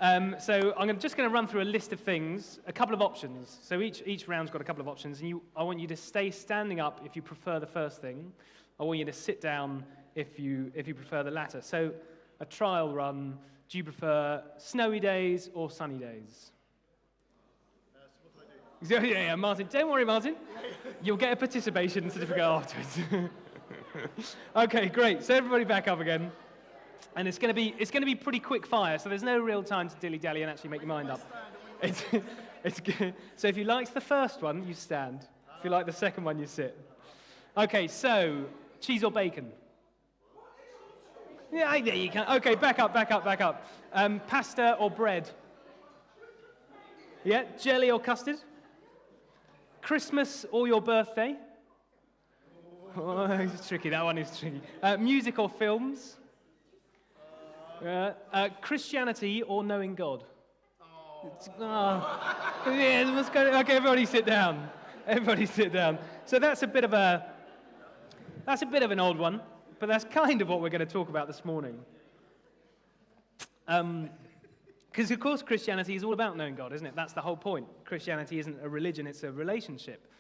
So I'm just going to run through a list of things, a couple of options. So each round's got a couple of options, and I want you to stay standing up if you prefer the first thing. I want you to sit down if you prefer the latter. So a trial run, do you prefer snowy days or sunny days? So what do I do? Yeah, Martin. Don't worry, Martin. You'll get a participation certificate afterwards. Okay, great. So everybody back up again. And it's going to be pretty quick fire, so there's no real time to dilly-dally and actually make your mind up. It's good. So if you liked the first one, you stand. If you like the second one, you sit. Okay, so cheese or bacon? Yeah, there you can. Okay, back up. Pasta or bread? Yeah, jelly or custard? Christmas or your birthday? Oh, it's tricky. That one is tricky. Music or films? Christianity or knowing God? Yeah, let's go. Okay, everybody sit down. So that's a bit of an old one, but that's kind of what we're going to talk about this morning. Because of course Christianity is all about knowing God, isn't it? That's the whole point. Christianity isn't a religion, it's a relationship.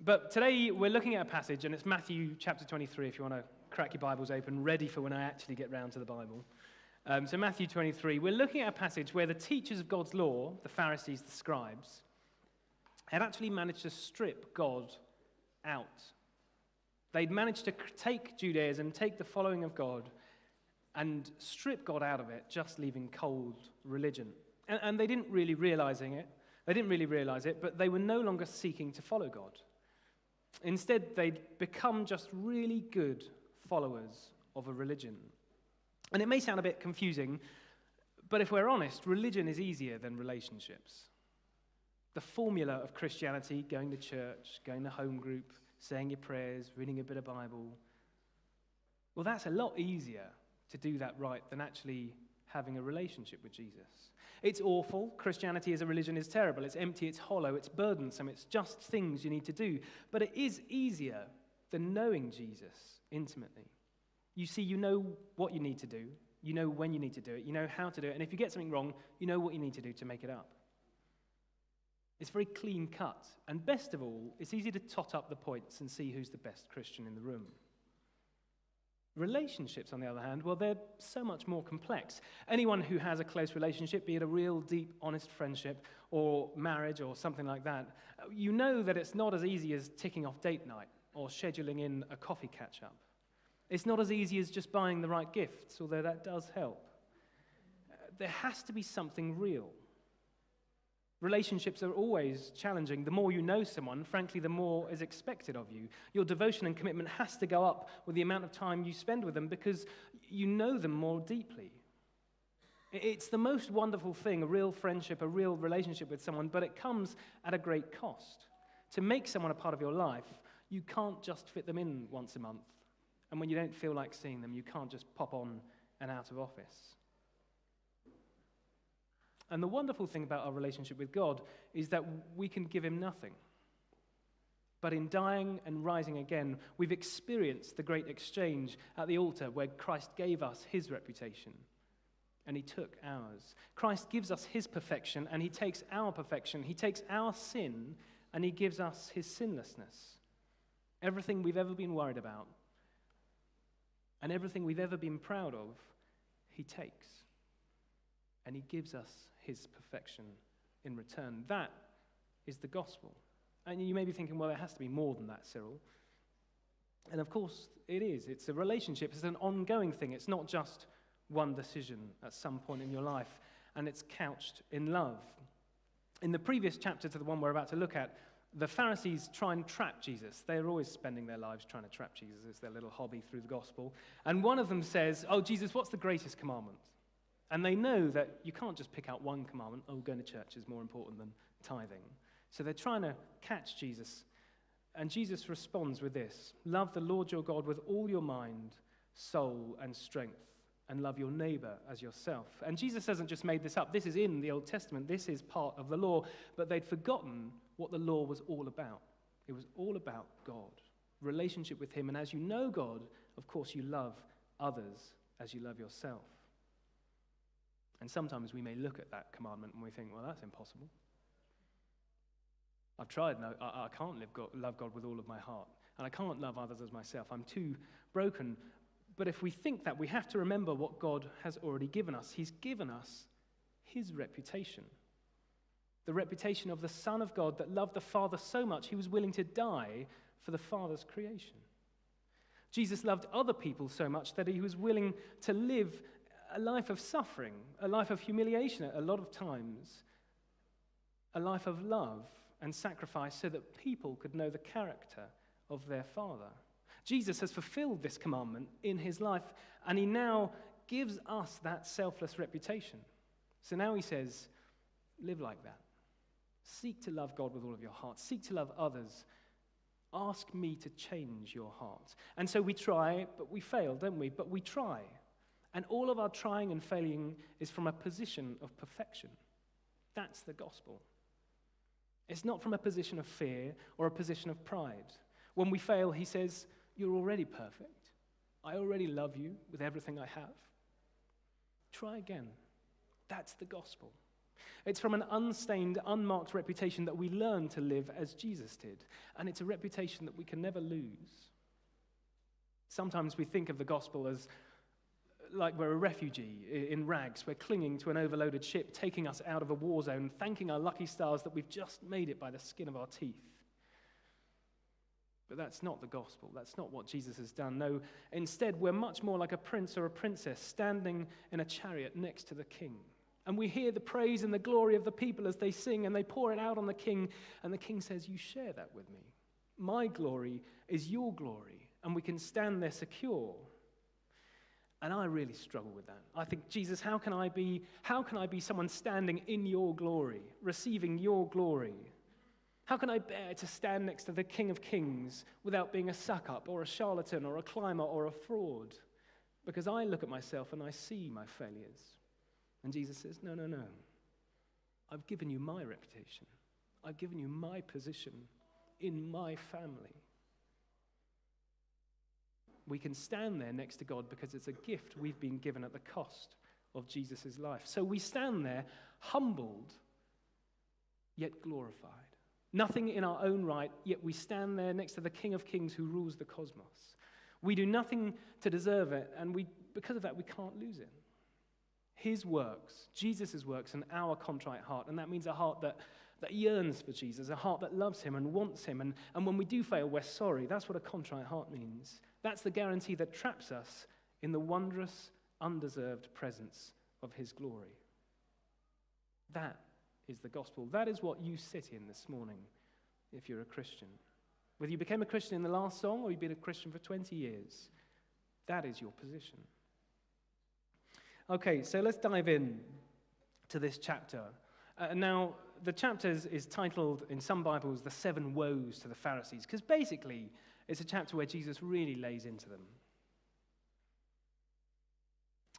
But today we're looking at a passage, and it's Matthew chapter 23, if you want to crack your Bibles open, ready for when I actually get round to the Bible. So Matthew 23, we're looking at a passage where the teachers of God's law, the Pharisees, the scribes, had actually managed to strip God out. They'd managed to take Judaism, take the following of God, and strip God out of it, just leaving cold religion. And they didn't really realize it, but they were no longer seeking to follow God. Instead, they'd become just really good followers of a religion. And it may sound a bit confusing, but if we're honest, religion is easier than relationships. The formula of Christianity, going to church, going to home group, saying your prayers, reading a bit of Bible, well, that's a lot easier to do that right than actually having a relationship with Jesus. It's awful. Christianity as a religion is terrible. It's empty, it's hollow, it's burdensome, it's just things you need to do. But it is easier than knowing Jesus intimately. You see, you know what you need to do, you know when you need to do it, you know how to do it, and if you get something wrong, you know what you need to do to make it up. It's very clean cut, and best of all, it's easy to tot up the points and see who's the best Christian in the room. Relationships, on the other hand, well, they're so much more complex. Anyone who has a close relationship, be it a real, deep, honest friendship, or marriage, or something like that, you know that it's not as easy as ticking off date night, or scheduling in a coffee catch-up. It's not as easy as just buying the right gifts, although that does help. There has to be something real. Relationships are always challenging. The more you know someone, frankly, the more is expected of you. Your devotion and commitment has to go up with the amount of time you spend with them because you know them more deeply. It's the most wonderful thing, a real friendship, a real relationship with someone, but it comes at a great cost. To make someone a part of your life, you can't just fit them in once a month. And when you don't feel like seeing them, you can't just pop on and out of office. And the wonderful thing about our relationship with God is that we can give him nothing. But in dying and rising again, we've experienced the great exchange at the altar where Christ gave us his reputation and he took ours. Christ gives us his perfection and he takes our perfection. He takes our sin and he gives us his sinlessness. Everything we've ever been worried about and everything we've ever been proud of, he takes. And he gives us his perfection in return. That is the gospel. And you may be thinking, well, it has to be more than that, Cyril. And of course it is. It's a relationship. It's an ongoing thing. It's not just one decision at some point in your life. And it's couched in love. In the previous chapter to the one we're about to look at, the Pharisees try and trap Jesus. They're always spending their lives trying to trap Jesus. It's their little hobby through the gospel. And one of them says, oh, Jesus, what's the greatest commandment? And they know that you can't just pick out one commandment. Oh, going to church is more important than tithing. So they're trying to catch Jesus. And Jesus responds with this: love the Lord your God with all your mind, soul, and strength, and love your neighbor as yourself. And Jesus hasn't just made this up. This is in the Old Testament. This is part of the law. But they'd forgotten what the law was all about. It was all about God, relationship with him. And as you know God, of course, you love others as you love yourself. And sometimes we may look at that commandment and we think, well, that's impossible. I've tried, no, I can't love God with all of my heart. And I can't love others as myself. I'm too broken. But if we think that, we have to remember what God has already given us. He's given us his reputation. The reputation of the Son of God that loved the Father so much, he was willing to die for the Father's creation. Jesus loved other people so much that he was willing to live a life of suffering, a life of humiliation a lot of times, a life of love and sacrifice so that people could know the character of their Father. Jesus has fulfilled this commandment in his life, and he now gives us that selfless reputation. So now he says, live like that. Seek to love God with all of your heart. Seek to love others. Ask me to change your heart. And so we try, but we fail, don't we? But we try. And all of our trying and failing is from a position of perfection. That's the gospel. It's not from a position of fear or a position of pride. When we fail, he says, you're already perfect. I already love you with everything I have. Try again. That's the gospel. It's from an unstained, unmarked reputation that we learn to live as Jesus did. And it's a reputation that we can never lose. Sometimes we think of the gospel as like we're a refugee in rags. We're clinging to an overloaded ship, taking us out of a war zone, thanking our lucky stars that we've just made it by the skin of our teeth. But that's not the gospel. That's not what Jesus has done. No, instead, we're much more like a prince or a princess standing in a chariot next to the king. And we hear the praise and the glory of the people as they sing, and they pour it out on the king. And the king says, you share that with me. My glory is your glory. And we can stand there secure. And I really struggle with that. I think, Jesus, how can I be someone standing in your glory, receiving your glory? How can I bear to stand next to the King of Kings without being a suck-up or a charlatan or a climber or a fraud? Because I look at myself and I see my failures. And Jesus says, no. I've given you my reputation. I've given you my position in my family. We can stand there next to God because it's a gift we've been given at the cost of Jesus' life. So we stand there humbled, yet glorified. Nothing in our own right, yet we stand there next to the King of Kings who rules the cosmos. We do nothing to deserve it, and because of that, we can't lose it. His works, Jesus' works, and our contrite heart, and that means a heart that yearns for Jesus, a heart that loves him and wants him, and when we do fail, we're sorry. That's what a contrite heart means. That's the guarantee that traps us in the wondrous, undeserved presence of his glory. That is the gospel. That is what you sit in this morning if you're a Christian. Whether you became a Christian in the last song or you've been a Christian for 20 years, that is your position. Okay, so let's dive in to this chapter. Now, the chapter is titled in some Bibles, The Seven Woes to the Pharisees, because basically it's a chapter where Jesus really lays into them.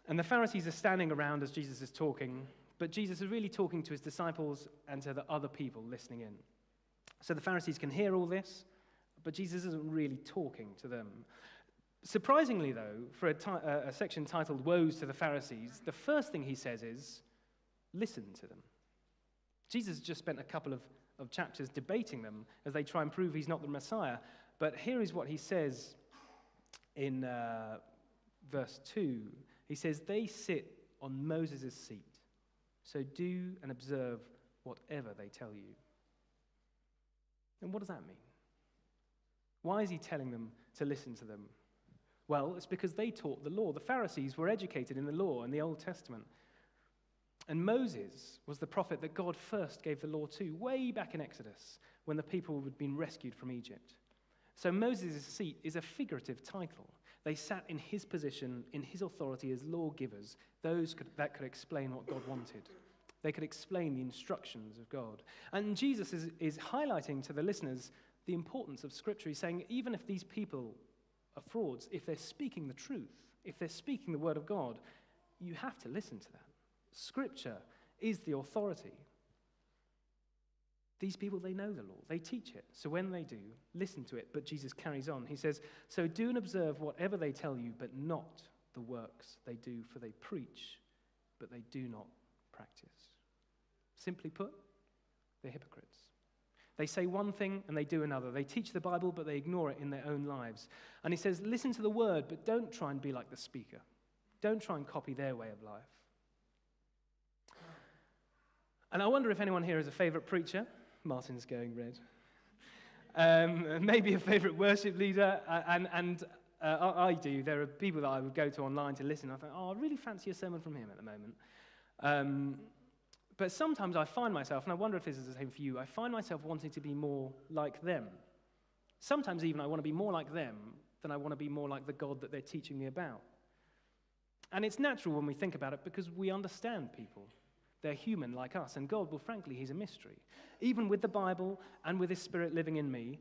And the Pharisees are standing around as Jesus is talking, but Jesus is really talking to his disciples and to the other people listening in. So the Pharisees can hear all this, but Jesus isn't really talking to them. Surprisingly, though, for a section titled Woes to the Pharisees, the first thing he says is, listen to them. Jesus just spent a couple of chapters debating them as they try and prove he's not the Messiah. But here is what he says in verse 2. He says, they sit on Moses' seat, so do and observe whatever they tell you. And what does that mean? Why is he telling them to listen to them? Well, it's because they taught the law. The Pharisees were educated in the law in the Old Testament. And Moses was the prophet that God first gave the law to, way back in Exodus, when the people had been rescued from Egypt. So Moses' seat is a figurative title. They sat in his position, in his authority as lawgivers, that could explain what God wanted. They could explain the instructions of God. And Jesus is highlighting to the listeners the importance of Scripture. He's saying, even if these people are frauds, if they're speaking the truth, if they're speaking the word of God, you have to listen to that. Scripture is the authority. These people, they know the law. They teach it. So when they do, listen to it. But Jesus carries on. He says, so do and observe whatever they tell you, but not the works they do, for they preach but they do not practice. Simply put, they're hypocrites. They say one thing and they do another. They teach the Bible, but they ignore it in their own lives. And he says, listen to the word, but don't try and be like the speaker. Don't try and copy their way of life. And I wonder if anyone here has a favorite preacher. Martin's going red. Maybe a favorite worship leader. I do. There are people that I would go to online to listen. I think, I really fancy a sermon from him at the moment. But sometimes I find myself, and I wonder if this is the same for you, I find myself wanting to be more like them. Sometimes even I want to be more like them than I want to be more like the God that they're teaching me about. And it's natural when we think about it because we understand people. They're human like us, and God, well, frankly, he's a mystery. Even with the Bible and with his Spirit living in me,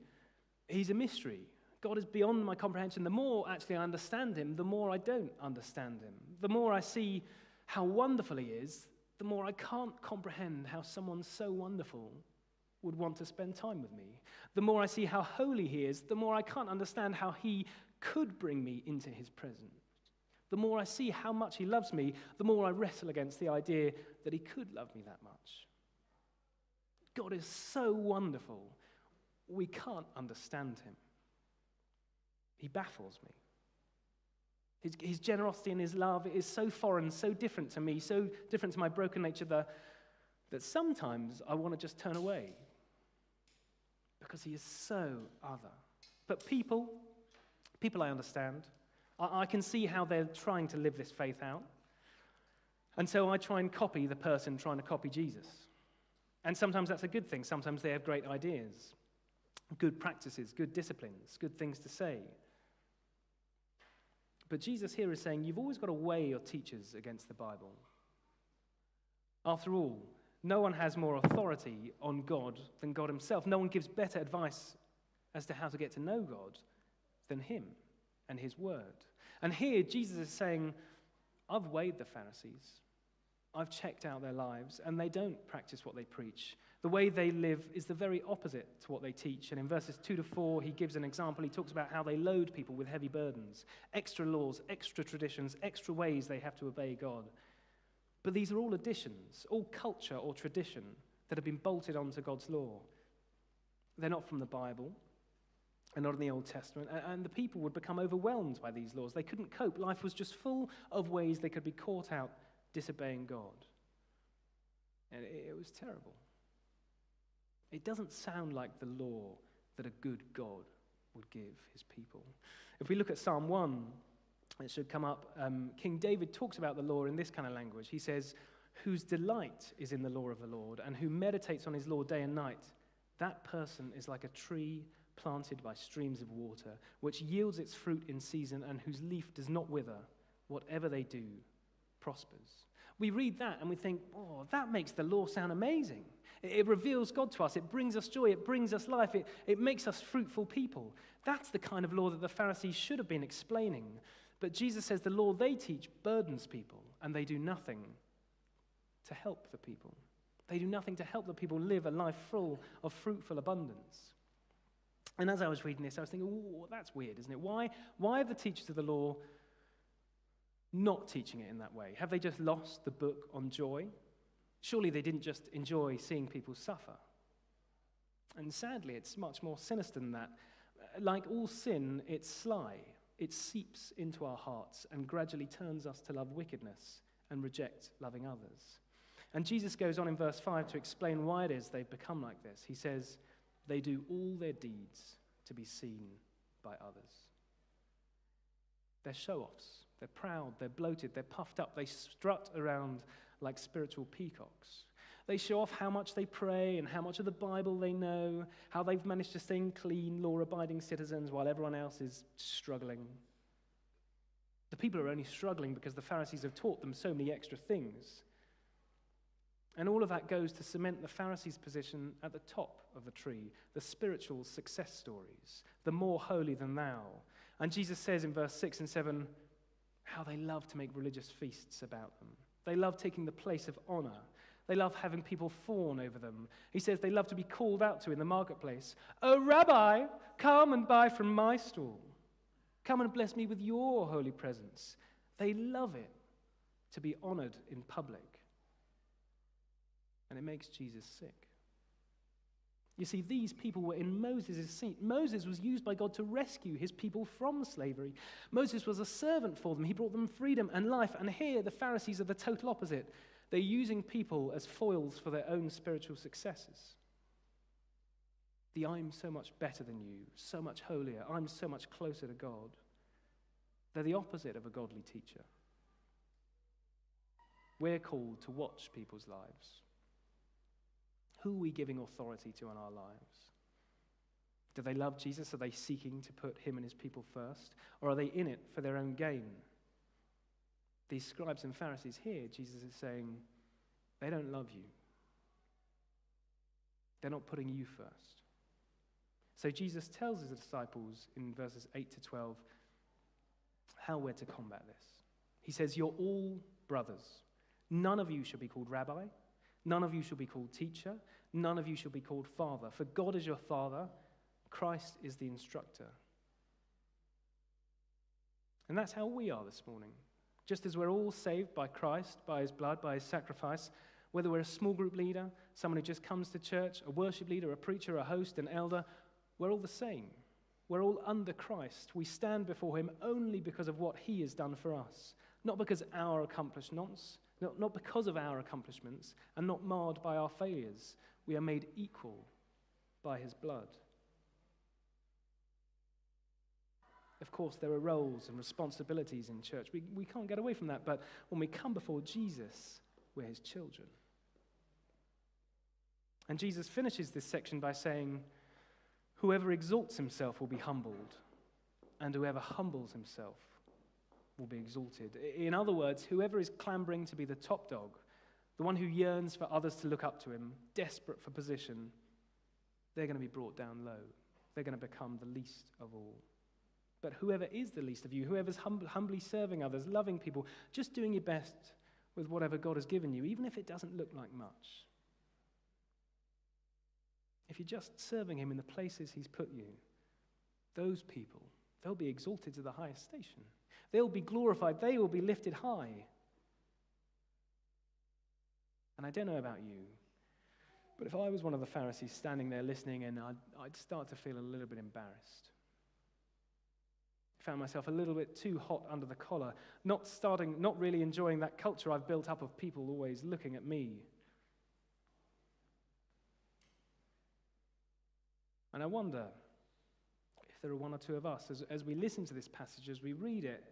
he's a mystery. God is beyond my comprehension. The more actually I understand him, the more I don't understand him. The more I see how wonderful he is, the more I can't comprehend how someone so wonderful would want to spend time with me. The more I see how holy he is, the more I can't understand how he could bring me into his presence. The more I see how much he loves me, the more I wrestle against the idea that he could love me that much. God is so wonderful, we can't understand him. He baffles me. His generosity and his love is so foreign, so different to me, so different to my broken nature that sometimes I want to just turn away because he is so other. But people I understand. I can see how they're trying to live this faith out. And so I try and copy the person trying to copy Jesus. And sometimes that's a good thing. Sometimes they have great ideas, good practices, good disciplines, good things to say. But Jesus here is saying, you've always got to weigh your teachers against the Bible. After all, no one has more authority on God than God himself. No one gives better advice as to how to get to know God than him and his word. And here Jesus is saying, I've weighed the Pharisees. I've checked out their lives, and they don't practice what they preach. The way they live is the very opposite to what they teach. And in verses 2 to 4, he gives an example. He talks about how they load people with heavy burdens, extra laws, extra traditions, extra ways they have to obey God. But these are all additions, all culture or tradition that have been bolted onto God's law. They're not from the Bible and not in the Old Testament. And the people would become overwhelmed by these laws. They couldn't cope. Life was just full of ways they could be caught out disobeying God. And it was terrible. It doesn't sound like the law that a good God would give his people. If we look at Psalm 1, it should come up. King David talks about the law in this kind of language. He says, whose delight is in the law of the Lord, and who meditates on his law day and night, that person is like a tree planted by streams of water, which yields its fruit in season, and whose leaf does not wither. Whatever they do prospers. We read that and we think, oh, that makes the law sound amazing. It reveals God to us. It brings us joy. It brings us life. It makes us fruitful people. That's the kind of law that the Pharisees should have been explaining. But Jesus says the law they teach burdens people, and they do nothing to help the people. They do nothing to help the people live a life full of fruitful abundance. And as I was reading this, I was thinking, oh, that's weird, isn't it? Why are the teachers of the law not teaching it in that way? Have they just lost the book on joy? Surely they didn't just enjoy seeing people suffer. And sadly, it's much more sinister than that. Like all sin, it's sly. It seeps into our hearts and gradually turns us to love wickedness and reject loving others. And Jesus goes on in verse 5 to explain why it is they've become like this. He says, they do all their deeds to be seen by others. They're show-offs. They're proud, they're bloated, they're puffed up. They strut around like spiritual peacocks. They show off how much they pray and how much of the Bible they know, how they've managed to stay clean, law-abiding citizens while everyone else is struggling. The people are only struggling because the Pharisees have taught them so many extra things. And all of that goes to cement the Pharisees' position at the top of the tree, the spiritual success stories, the more holy than thou. And Jesus says in verse 6 and 7, how they love to make religious feasts about them. They love taking the place of honor. They love having people fawn over them. He says they love to be called out to in the marketplace. Oh, Rabbi, come and buy from my stall. Come and bless me with your holy presence. They love it. to be honored in public. And it makes Jesus sick. You see, these people were in Moses' seat. Moses was used by God to rescue his people from slavery. Moses was a servant for them. He brought them freedom and life. And here, the Pharisees are the total opposite. They're using people as foils for their own spiritual successes. I'm so much better than you, so much holier, I'm so much closer to God. They're the opposite of a godly teacher. We're called to watch people's lives. Who are we giving authority to in our lives? Do they love Jesus? Are they seeking to put him and his people first? Or are they in it for their own gain? These scribes and Pharisees here, Jesus is saying, they don't love you. They're not putting you first. So Jesus tells his disciples in verses 8 to 12 how we're to combat this. He says, you're all brothers. None of you shall be called rabbi. None of you shall be called teacher. None of you shall be called father. For God is your father. Christ is the instructor. And that's how we are this morning. Just as we're all saved by Christ, by his blood, by his sacrifice, whether we're a small group leader, someone who just comes to church, a worship leader, a preacher, a host, an elder, we're all the same. We're all under Christ. We stand before him only because of what he has done for us, not because our accomplishments, not because of our accomplishments, and not marred by our failures. We are made equal by his blood. Of course, there are roles and responsibilities in church. We can't get away from that, but when we come before Jesus, we're his children. And Jesus finishes this section by saying, whoever exalts himself will be humbled, and whoever humbles himself will be exalted. In other words, whoever is clambering to be the top dog, the one who yearns for others to look up to him, desperate for position, they're going to be brought down low. They're going to become the least of all. But whoever is the least of you, whoever's humbly serving others, loving people, just doing your best with whatever God has given you, even if it doesn't look like much. If you're just serving him in the places he's put you, those people, they'll be exalted to the highest station. They'll be glorified. They will be lifted high. And I don't know about you, but if I was one of the Pharisees standing there listening, and I'd start to feel a little bit embarrassed. I found myself a little bit too hot under the collar, not really enjoying that culture I've built up of people always looking at me. And I wonder if there are one or two of us, as we listen to this passage, as we read it,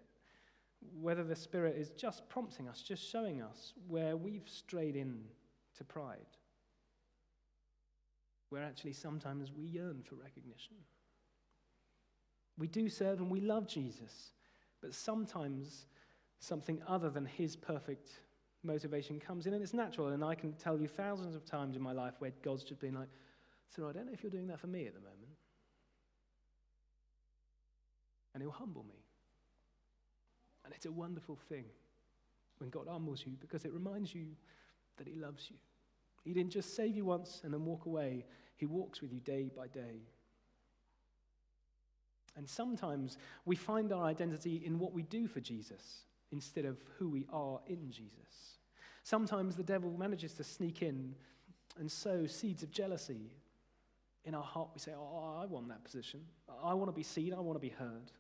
whether the Spirit is just prompting us, just showing us where we've strayed in to pride, where actually sometimes we yearn for recognition. We do serve and we love Jesus, but sometimes something other than his perfect motivation comes in, and it's natural. And I can tell you thousands of times in my life where God's just been like, Cyril, I don't know if you're doing that for me at the moment. And he'll humble me. And it's a wonderful thing when God humbles you, because it reminds you that he loves you. He didn't just save you once and then walk away. He walks with you day by day. And sometimes we find our identity in what we do for Jesus instead of who we are in Jesus. Sometimes the devil manages to sneak in and sow seeds of jealousy in our heart. We say, I want that position. I want to be seen. I want to be heard.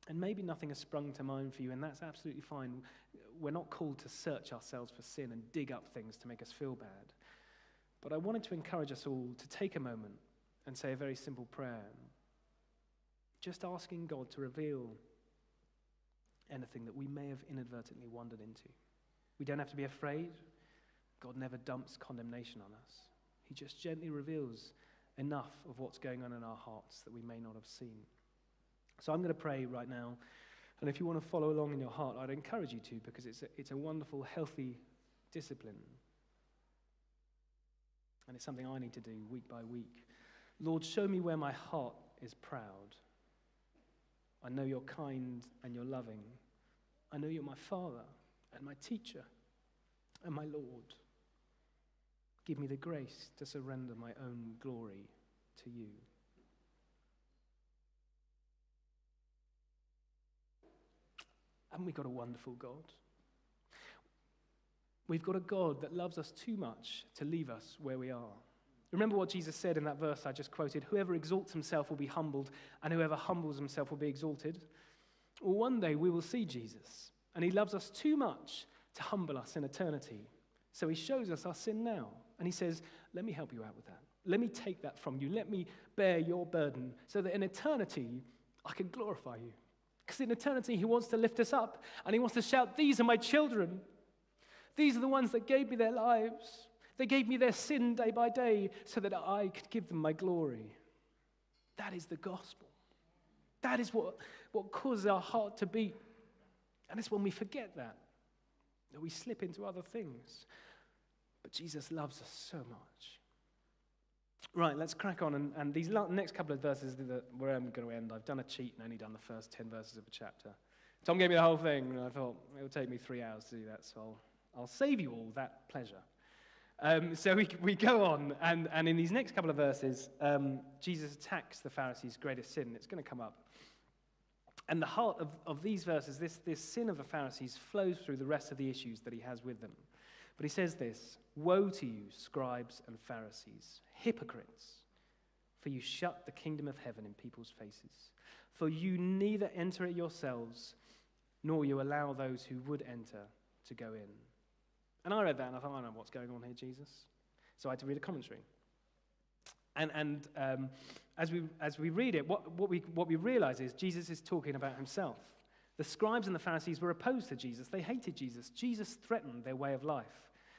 And maybe nothing has sprung to mind for you, and that's absolutely fine. We're not called to search ourselves for sin and dig up things to make us feel bad. But I wanted to encourage us all to take a moment and say a very simple prayer. Just asking God to reveal anything that we may have inadvertently wandered into. We don't have to be afraid. God never dumps condemnation on us. He just gently reveals enough of what's going on in our hearts that we may not have seen. So I'm going to pray right now, and if you want to follow along in your heart, I'd encourage you to, because it's a wonderful, healthy discipline. And it's something I need to do week by week. Lord, show me where my heart is proud. I know you're kind and you're loving. I know you're my Father and my teacher and my Lord. Give me the grace to surrender my own glory to you. Haven't we got a wonderful God? We've got a God that loves us too much to leave us where we are. Remember what Jesus said in that verse I just quoted, whoever exalts himself will be humbled, and whoever humbles himself will be exalted. Well, one day we will see Jesus, and he loves us too much to humble us in eternity. So he shows us our sin now, and he says, let me help you out with that. Let me take that from you. Let me bear your burden so that in eternity I can glorify you. Because in eternity he wants to lift us up, and he wants to shout, these are my children. These are the ones that gave me their lives. They gave me their sin day by day so that I could give them my glory. That is the gospel. That is what causes our heart to beat. And it's when we forget that we slip into other things. But Jesus loves us so much. Right, let's crack on. And these next couple of verses where I'm going to end, I've done a cheat and only done the first 10 verses of a chapter. Tom gave me the whole thing, and I thought it would take me 3 hours to do that, so I'll save you all that pleasure. So we go on, and in these next couple of verses, Jesus attacks the Pharisees' greatest sin. It's going to come up. And the heart of these verses, this sin of the Pharisees flows through the rest of the issues that he has with them. But he says this, woe to you, scribes and Pharisees, hypocrites, for you shut the kingdom of heaven in people's faces. For you neither enter it yourselves, nor you allow those who would enter to go in. And I read that and I thought, I know what's going on here, Jesus. So I had to read a commentary. And as we read it, what we realize is Jesus is talking about himself. The scribes and the Pharisees were opposed to Jesus. They hated Jesus. Jesus threatened their way of life.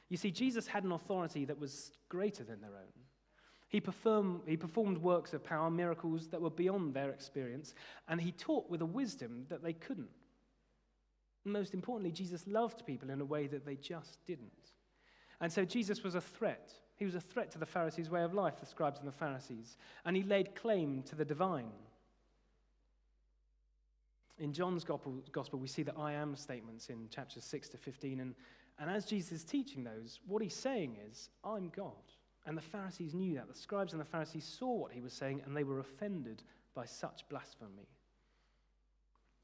You see, Jesus had an authority that was greater than their own. He performed works of power, miracles that were beyond their experience, and he taught with a wisdom that they couldn't. And most importantly, Jesus loved people in a way that they just didn't. And so Jesus was a threat. He was a threat to the Pharisees' way of life, the scribes and the Pharisees, and he laid claim to the divine. In John's gospel, we see the I am statements in chapters 6 to 15, and as Jesus is teaching those, what he's saying is, I'm God. And the Pharisees knew that. The scribes and the Pharisees saw what he was saying, and they were offended by such blasphemy.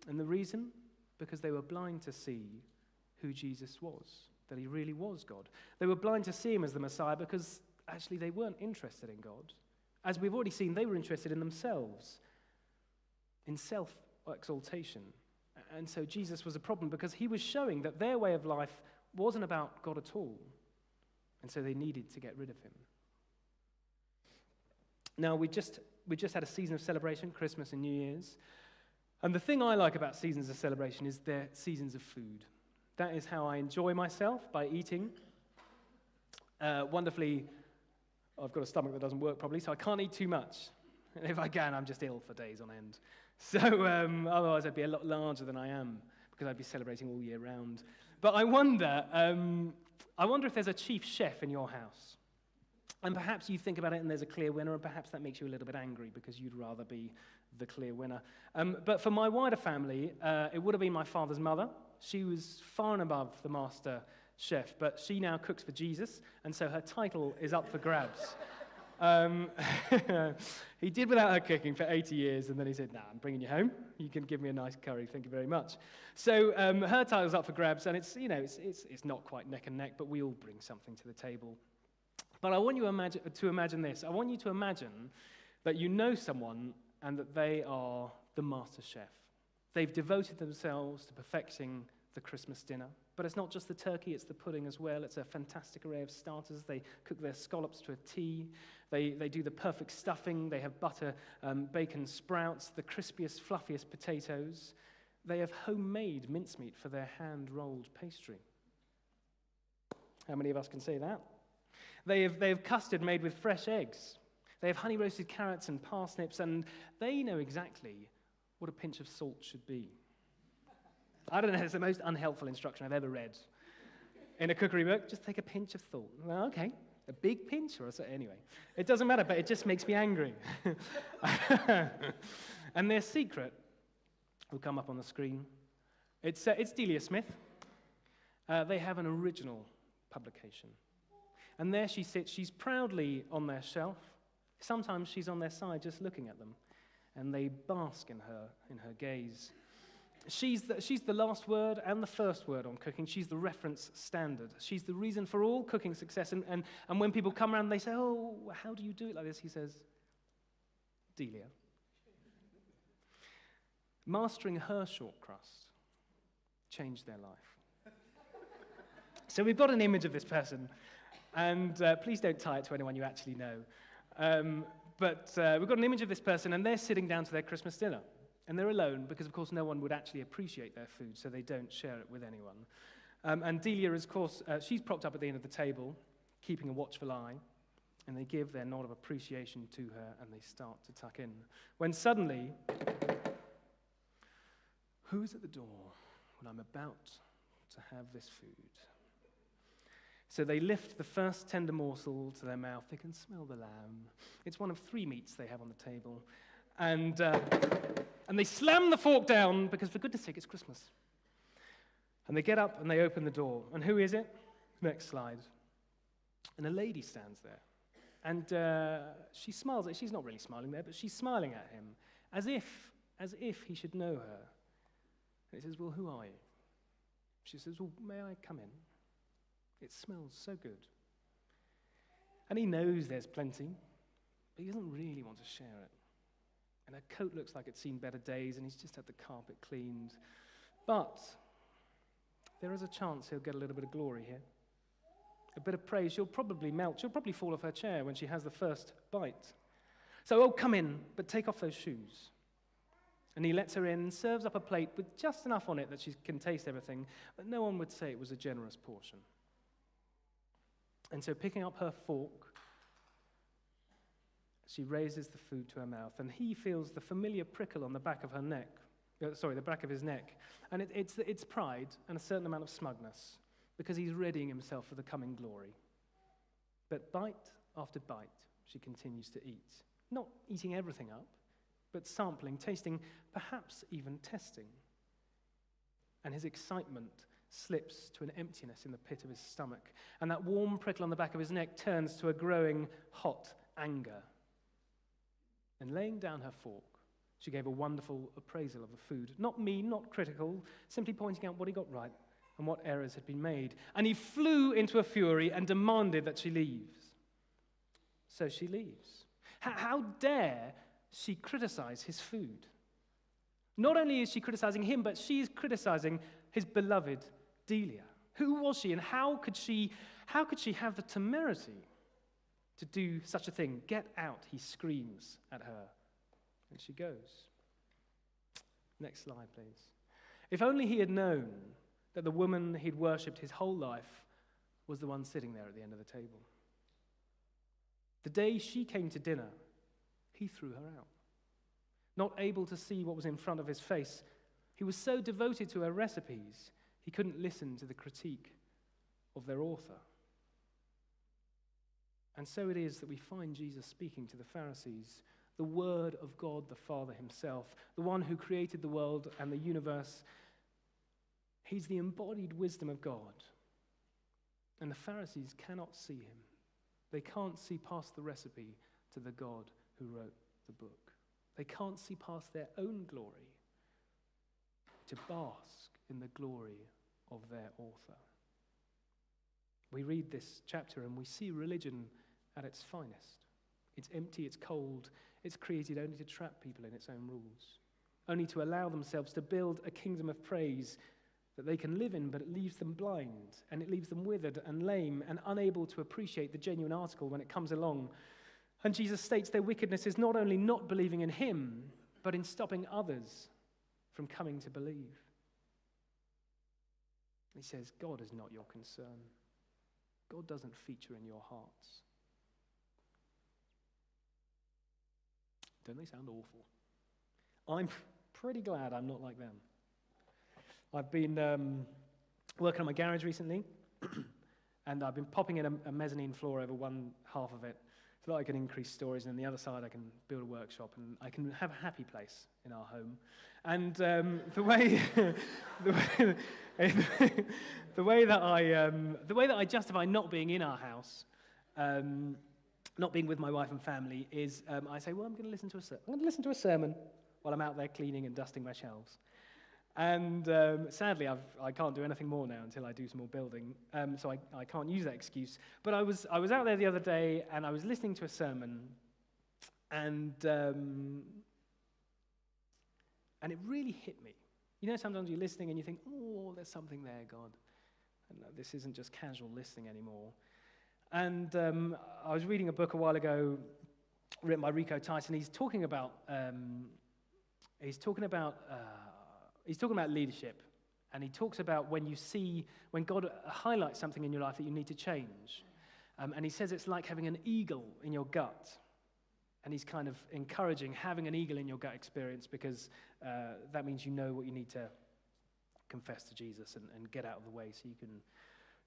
And the reason? Because they were blind to see who Jesus was, that he really was God. They were blind to see him as the Messiah because actually they weren't interested in God. As we've already seen, they were interested in themselves, in self-exaltation. And so Jesus was a problem because he was showing that their way of life wasn't about God at all. And so they needed to get rid of him. Now, we just had a season of celebration, Christmas and New Year's. And the thing I like about seasons of celebration is they're seasons of food. That is how I enjoy myself, by eating. Wonderfully, I've got a stomach that doesn't work properly, so I can't eat too much. And if I can, I'm just ill for days on end. So otherwise I'd be a lot larger than I am, because I'd be celebrating all year round. But I wonder if there's a chief chef in your house. And perhaps you think about it and there's a clear winner, and perhaps that makes you a little bit angry because you'd rather be the clear winner. But for my wider family, it would have been my father's mother. She was far and above the master chef, but she now cooks for Jesus, and so her title is up for grabs. He did without her cooking for 80 years, and then he said, nah, I'm bringing you home. You can give me a nice curry, thank you very much. So her title's up for grabs, and it's not quite neck and neck, but we all bring something to the table. But I want you to imagine this. I want you to imagine that you know someone and that they are the master chef. They've devoted themselves to perfecting the Christmas dinner. But it's not just the turkey, it's the pudding as well. It's a fantastic array of starters. They cook their scallops to a T. They do the perfect stuffing. They have butter, bacon sprouts, the crispiest, fluffiest potatoes. They have homemade mincemeat for their hand-rolled pastry. How many of us can say that? They have custard made with fresh eggs. They have honey-roasted carrots and parsnips, and they know exactly what a pinch of salt should be. I don't know, it's the most unhelpful instruction I've ever read in a cookery book. Just take a pinch of salt. Well, okay, a big pinch or so. Anyway, it doesn't matter, but it just makes me angry. And their secret will come up on the screen. It's Delia Smith. They have an original publication. And there she sits. She's proudly on their shelf. Sometimes she's on their side just looking at them. And they bask in her gaze. She's the last word and the first word on cooking. She's the reference standard. She's the reason for all cooking success. And when people come around, they say, oh, how do you do it like this? He says, Delia. Mastering her short crust changed their life. So we've got an image of this person. And please don't tie it to anyone you actually know. But we've got an image of this person, and they're sitting down to their Christmas dinner. And they're alone because, of course, no one would actually appreciate their food, so they don't share it with anyone. And Delia, of course, she's propped up at the end of the table, keeping a watchful eye, and they give their nod of appreciation to her, and they start to tuck in. When suddenly, who's at the door when I'm about to have this food? So they lift the first tender morsel to their mouth. They can smell the lamb. It's one of 3 meats they have on the table. And they slam the fork down because, for goodness sake, it's Christmas. And they get up and they open the door. And who is it? Next slide. And a lady stands there. And she smiles. She's not really smiling there, but she's smiling at him as if he should know her. And he says, well, who are you? She says, well, may I come in? It smells so good. And he knows there's plenty, but he doesn't really want to share it. And her coat looks like it's seen better days, and he's just had the carpet cleaned. But there is a chance he'll get a little bit of glory here. A bit of praise. She'll probably melt. She'll probably fall off her chair when she has the first bite. So, oh, come in, but take off those shoes. And he lets her in, serves up a plate with just enough on it that she can taste everything, but no one would say it was a generous portion. And so, picking up her fork, she raises the food to her mouth, and he feels the familiar prickle on the back of her neck. The back of his neck. And it's pride and a certain amount of smugness, because he's readying himself for the coming glory. But bite after bite, she continues to eat. Not eating everything up, but sampling, tasting, perhaps even testing. And his excitement slips to an emptiness in the pit of his stomach, and that warm prickle on the back of his neck turns to a growing, hot anger. And laying down her fork, she gave a wonderful appraisal of the food. Not mean, not critical, simply pointing out what he got right and what errors had been made. And he flew into a fury and demanded that she leaves. So she leaves. How dare she criticize his food? Not only is she criticizing him, but she is criticizing his beloved Delia. Who was she, and how could she have the temerity to do such a thing? Get out, he screams at her. And she goes. Next slide, please. If only he had known that the woman he'd worshipped his whole life was the one sitting there at the end of the table. The day she came to dinner, he threw her out. Not able to see what was in front of his face, he was so devoted to her recipes, he couldn't listen to the critique of their author. And so it is that we find Jesus speaking to the Pharisees, the Word of God the Father himself, the one who created the world and the universe. He's the embodied wisdom of God. And the Pharisees cannot see him. They can't see past the recipe to the God who wrote the book. They can't see past their own glory to bask in the glory of their author. We read this chapter and we see religion at its finest. It's empty, it's cold, it's created only to trap people in its own rules, only to allow themselves to build a kingdom of praise that they can live in, but it leaves them blind, and it leaves them withered and lame and unable to appreciate the genuine article when it comes along. And Jesus states their wickedness is not only not believing in him, but in stopping others from coming to believe. He says, God is not your concern. God doesn't feature in your hearts. Don't they sound awful? I'm pretty glad I'm not like them. I've been working on my garage recently, and I've been popping in a mezzanine floor over one half of it so that I can increase storage, and on the other side I can build a workshop, and I can have a happy place in our home. And the way that I justify not being in our house, not being with my wife and family, is I say, well, I'm going to listen to a sermon while I'm out there cleaning and dusting my shelves. And sadly, I can't do anything more now until I do some more building, so I can't use that excuse. But I was out there the other day, and I was listening to a sermon, and it really hit me. You know, sometimes you're listening and you think, oh, there's something there, God. And this isn't just casual listening anymore. And I was reading a book a while ago written by Rico Tyson. He's talking about leadership, and he talks about when God highlights something in your life that you need to change. And he says it's like having an eagle in your gut. And he's kind of encouraging having an eagle in your gut experience, because that means you know what you need to confess to Jesus and get out of the way so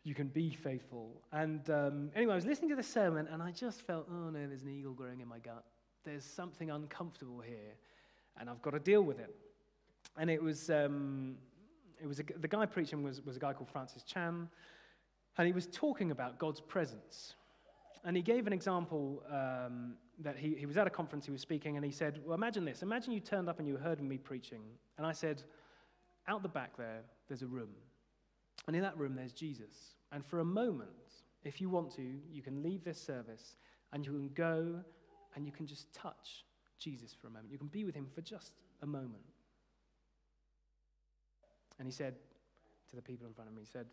you can be faithful. And anyway, I was listening to the sermon, and I just felt, oh no, there's an eagle growing in my gut. There's something uncomfortable here, and I've got to deal with it. And the guy preaching was a guy called Francis Chan, and he was talking about God's presence. And he gave an example that he was at a conference, he was speaking, and he said, well, imagine this. Imagine you turned up and you heard me preaching, and I said, out the back there's a room. And in that room, there's Jesus. And for a moment, if you want to, you can leave this service, and you can go, and you can just touch Jesus for a moment. You can be with him for just a moment. And he said to the people in front of me, he said,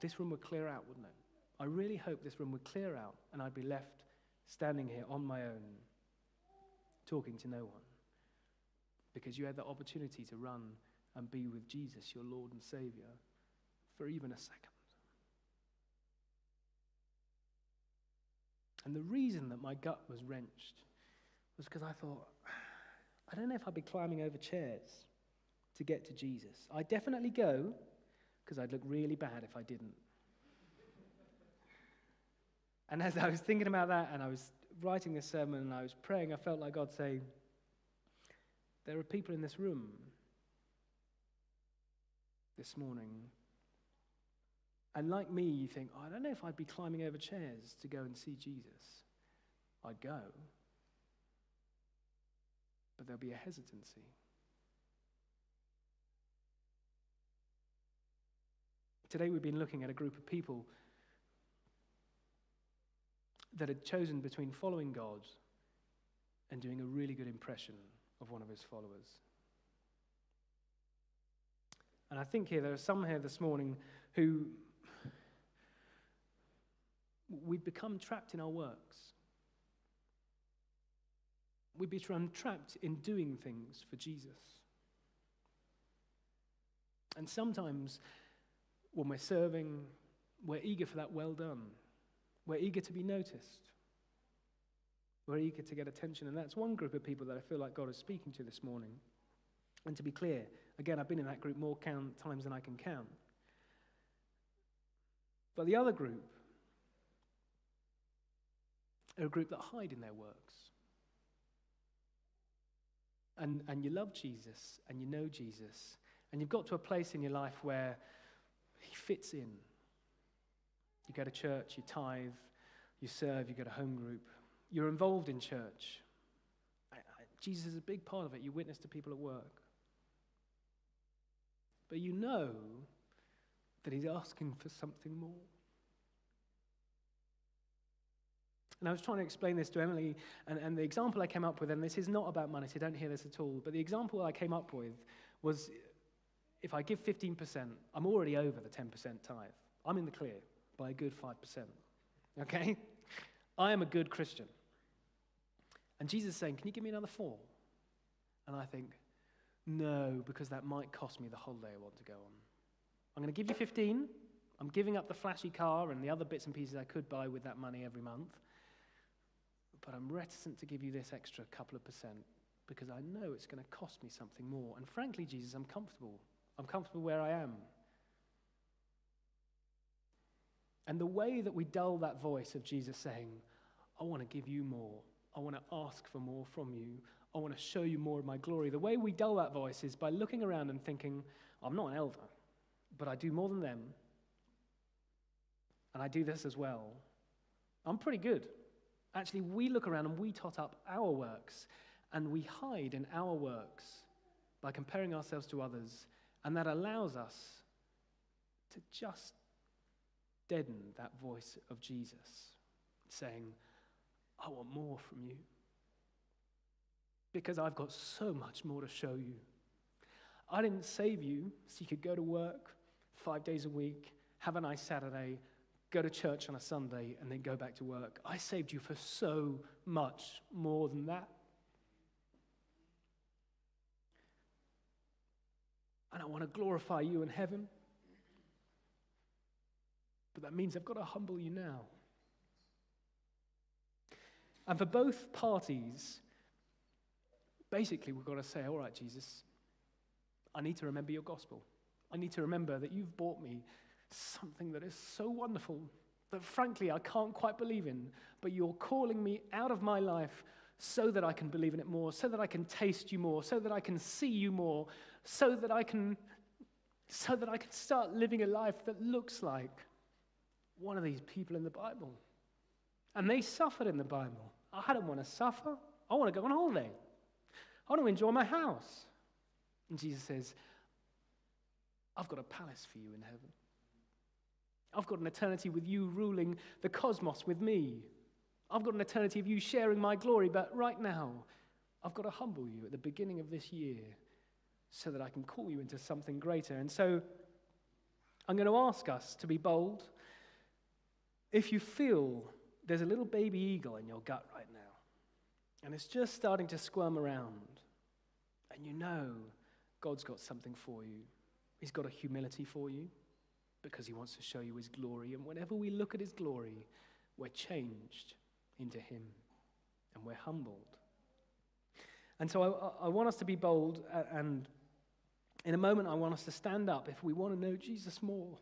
this room would clear out, wouldn't it? I really hope this room would clear out, and I'd be left standing here on my own, talking to no one, because you had the opportunity to run and be with Jesus, your Lord and Savior, for even a second. And the reason that my gut was wrenched was because I thought, I don't know if I'd be climbing over chairs to get to Jesus. I'd definitely go, because I'd look really bad if I didn't. And as I was thinking about that, and I was writing this sermon, and I was praying, I felt like God say, there are people in this room this morning, and like me, you think, I don't know if I'd be climbing over chairs to go and see Jesus. I'd go, but there'll be a hesitancy. Today we've been looking at a group of people that had chosen between following God and doing a really good impression of one of his followers. And I think there are some here this morning who we've become trapped in our works. We've become trapped in doing things for Jesus. And sometimes when we're serving, we're eager for that well done. We're eager to be noticed. We're eager to get attention. And that's one group of people that I feel like God is speaking to this morning. And to be clear, again, I've been in that group more times than I can count. But the other group are a group that hide in their works. And you love Jesus, and you know Jesus, and you've got to a place in your life where he fits in. You go to church, you tithe, you serve, you go to home group. You're involved in church. Jesus is a big part of it. You witness to people at work. But you know that he's asking for something more. And I was trying to explain this to Emily, and the example I came up with, and this is not about money, so don't hear this at all, but the example I came up with was, if I give 15%, I'm already over the 10% tithe. I'm in the clear by a good 5%. Okay? I am a good Christian. And Jesus is saying, can you give me another 4? And I think, no, because that might cost me the holiday I want to go on. I'm going to give you 15. I'm giving up the flashy car and the other bits and pieces I could buy with that money every month. But I'm reticent to give you this extra couple of percent because I know it's going to cost me something more. And frankly, Jesus, I'm comfortable. I'm comfortable where I am. And the way that we dull that voice of Jesus saying, I want to give you more. I want to ask for more from you. I want to show you more of my glory. The way we dull that voice is by looking around and thinking, I'm not an elder, but I do more than them. And I do this as well. I'm pretty good. Actually, we look around and we tot up our works, and we hide in our works by comparing ourselves to others, and that allows us to just deaden that voice of Jesus, saying, I want more from you, because I've got so much more to show you. I didn't save you so you could go to work 5 days a week, have a nice Saturday, go to church on a Sunday, and then go back to work. I saved you for so much more than that. And I want to glorify you in heaven. But that means I've got to humble you now. And for both parties, basically we've got to say, all right, Jesus, I need to remember your gospel. I need to remember that you've bought me something that is so wonderful that frankly I can't quite believe in, but you're calling me out of my life so that I can believe in it more, so that I can taste you more, so that I can see you more, so that I can start living a life that looks like one of these people in the Bible. And they suffered in the Bible. I don't want to suffer. I want to go on holiday. I want to enjoy my house. And Jesus says, I've got a palace for you in heaven. I've got an eternity with you ruling the cosmos with me. I've got an eternity of you sharing my glory, but right now, I've got to humble you at the beginning of this year so that I can call you into something greater. And so I'm going to ask us to be bold. If you feel there's a little baby eagle in your gut right now, and it's just starting to squirm around, and you know God's got something for you. He's got a humility for you because he wants to show you his glory. And whenever we look at his glory, we're changed into him and we're humbled. And so I want us to be bold, and in a moment I want us to stand up if we want to know Jesus more.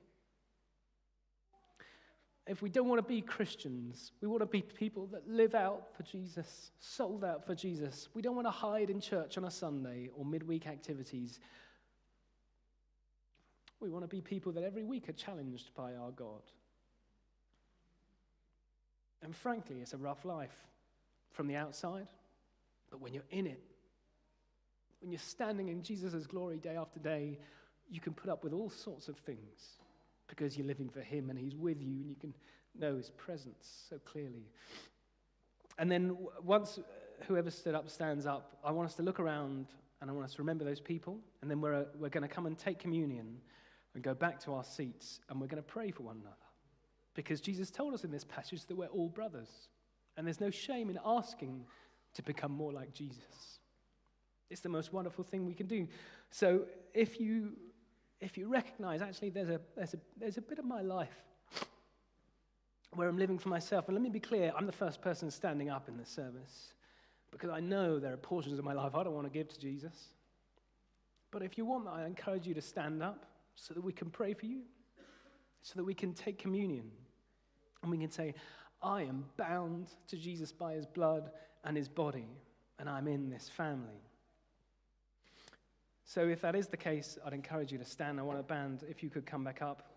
If we don't want to be Christians, we want to be people that live out for Jesus, sold out for Jesus. We don't want to hide in church on a Sunday or midweek activities. We want to be people that every week are challenged by our God. And frankly, it's a rough life from the outside, but when you're in it, when you're standing in Jesus' glory day after day, you can put up with all sorts of things because you're living for him and he's with you and you can know his presence so clearly. And then once whoever stood up stands up, I want us to look around and I want us to remember those people, and then we're going to come and take communion and go back to our seats, and we're going to pray for one another. Because Jesus told us in this passage that we're all brothers. And there's no shame in asking to become more like Jesus. It's the most wonderful thing we can do. So if you recognize, actually, there's a bit of my life where I'm living for myself. And let me be clear, I'm the first person standing up in this service because I know there are portions of my life I don't want to give to Jesus. But if you want that, I encourage you to stand up so that we can pray for you, so that we can take communion. And we can say, I am bound to Jesus by his blood and his body, and I'm in this family. So if that is the case, I'd encourage you to stand. I want a band, if you could come back up.